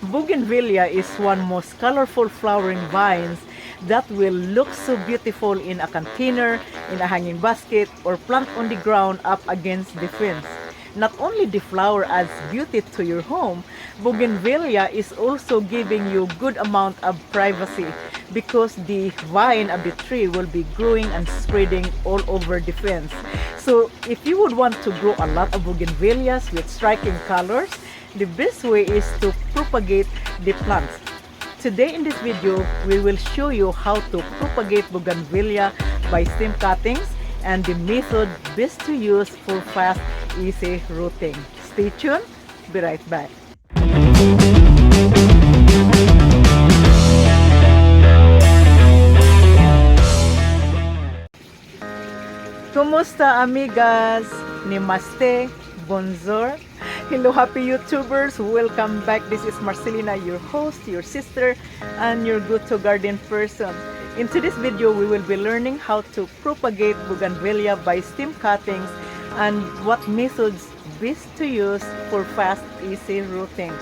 Bougainvillea is one most colorful flowering vines that will look so beautiful in a container, in a hanging basket, or plant on the ground up against the fence. Not only the flower adds beauty to your home, Bougainvillea is also giving you good amount of privacy because the vine of the tree will be growing and spreading all over the fence. So if you would want to grow a lot of bougainvilleas with striking colors, the best way is to propagate the plants. Today in this video, we will show you how to propagate bougainvillea by stem cuttings and the method best to use for fast, easy rooting. Stay tuned, be right back. Kumusta amigas? Namaste, bonjour. Hello happy YouTubers, welcome back. This is Marcelina, your host, your sister, and your go-to garden person. In today's video, we will be learning how to propagate bougainvillea by stem cuttings and what methods best to use for fast, easy rooting.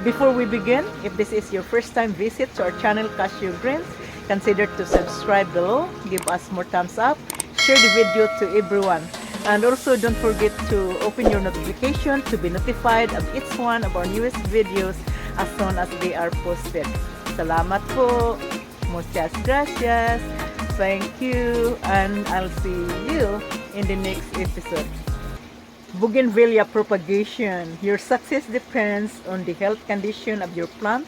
Before we begin, if this is your first time visit to our channel Cashew Greens, consider to subscribe below, give us more thumbs up, share the video to everyone. And also don't forget to open your notification to be notified of each one of our newest videos as soon as they are posted. Salamat po. Muchas gracias. Thank you. And I'll see you in the next episode. Bougainvillea propagation. Your success depends on the health condition of your plant,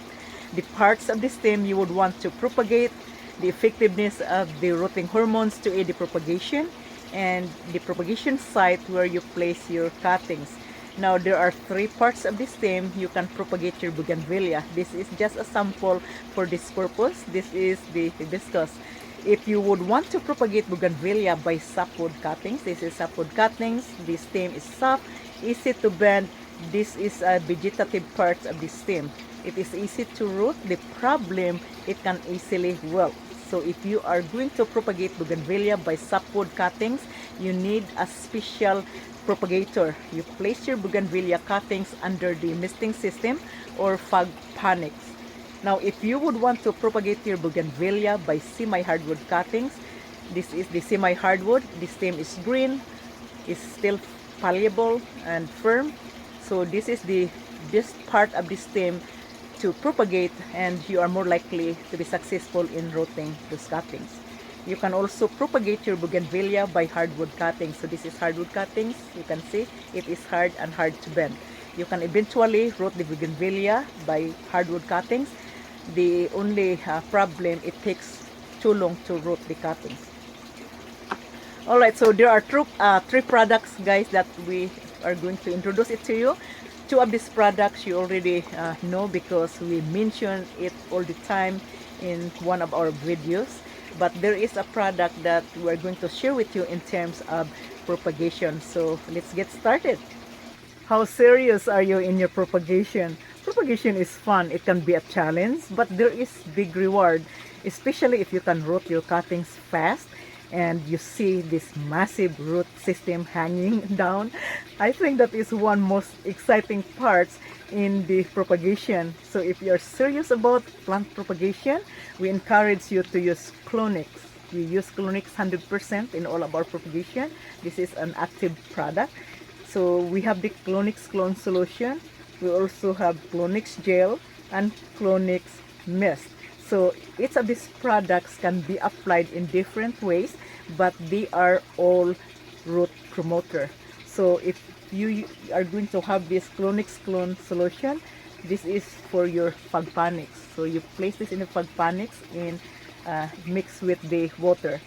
the parts of the stem you would want to propagate, the effectiveness of the rooting hormones to aid the propagation, and the propagation site where you place your cuttings. Now there are three parts of the stem you can propagate your bougainvillea. This is just a sample for this purpose. This is the hibiscus. If you would want to propagate bougainvillea by sapwood cuttings, this is sapwood cuttings. The stem is soft, easy to bend. This is a vegetative part of the stem. It is easy to root. The problem, it can easily wilt. So if you are going to propagate bougainvillea by sapwood cuttings, you need a special propagator. You place your bougainvillea cuttings under the misting system or fogponics. Now if you would want to propagate your bougainvillea by semi-hardwood cuttings, this is the semi-hardwood. The stem is green, is still malleable and firm. So this is the best part of the stem to propagate, and you are more likely to be successful in rooting those cuttings. You can also propagate your bougainvillea by hardwood cuttings. So this is hardwood cuttings. You can see it is hard and hard to bend. You can eventually root the bougainvillea by hardwood cuttings. The only problem, it takes too long to root the cuttings. Alright, so there are three products, guys, that we are going to introduce it to you. Two of these products you already know because we mention it all the time in one of our videos. But there is a product that we're going to share with you in terms of propagation. So let's get started. How serious are you in your propagation? Propagation is fun. It can be a challenge, but there is big reward, especially if you can root your cuttings fast and you see this massive root system hanging down. I think that is one most exciting part in the propagation. So if you're serious about plant propagation, we encourage you to use clonics. We use clonics 100% in all of our propagation. This is an active product. So we have the clonics clone solution. We also have clonics gel and clonics mist. So each of these products can be applied in different ways, but they are all root promoter. So if you are going to have this clonics clone solution, this is for your fogponics. So you place this in the fogponics and mix with the water.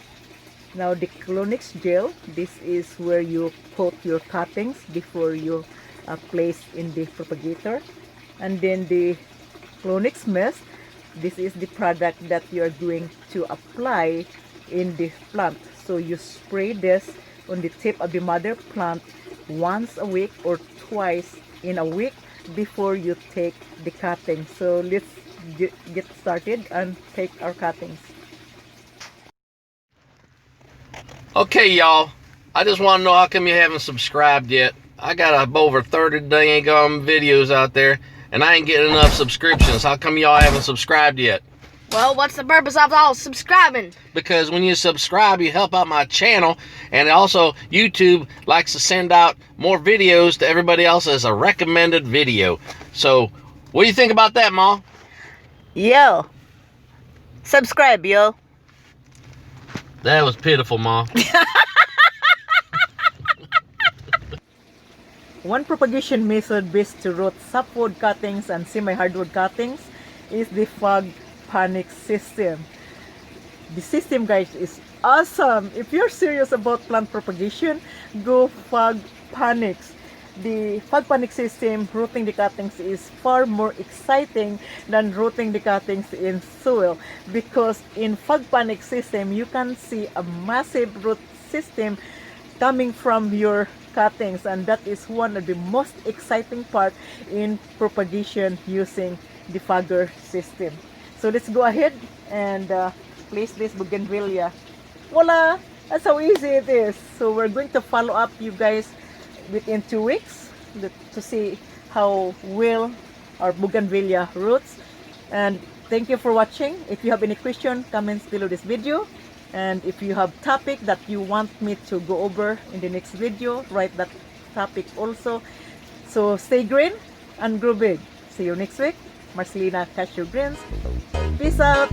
Now the clonics gel, this is where you put your cuttings before you place in the propagator. And then the clonics mist, this is the product that you are going to apply in the plant. So you spray this on the tip of the mother plant once a week or twice in a week before you take the cutting. So let's get started and take our cuttings. Okay, y'all, I just want to know how come you haven't subscribed yet. I got over 30 dang videos out there, and I ain't getting enough subscriptions. How come y'all haven't subscribed yet? Well, what's the purpose of all subscribing? Because when you subscribe, you help out my channel, and also YouTube likes to send out more videos to everybody else as a recommended video. So, what do you think about that, Ma? Yo, subscribe, yo. That was pitiful, Ma. One propagation method best to root softwood cuttings and semi-hardwood cuttings is the fogponics system. The system, guys, is awesome. If you're serious about plant propagation, go fogponics. The fogponics system, rooting the cuttings, is far more exciting than rooting the cuttings in soil, because in fogponics system you can see a massive root system coming from your cuttings, and that is one of the most exciting part in propagation using the fogger system. So let's go ahead and place this bougainvillea. Voila! That's how easy it is. So we're going to follow up you guys within 2 weeks to see how well our bougainvillea roots. And thank you for watching. If you have any question, comments below this video. And if you have topic that you want me to go over in the next video, write that topic also. So stay green and grow big. See you next week. Marcelina, Cash Your Greens. Peace out.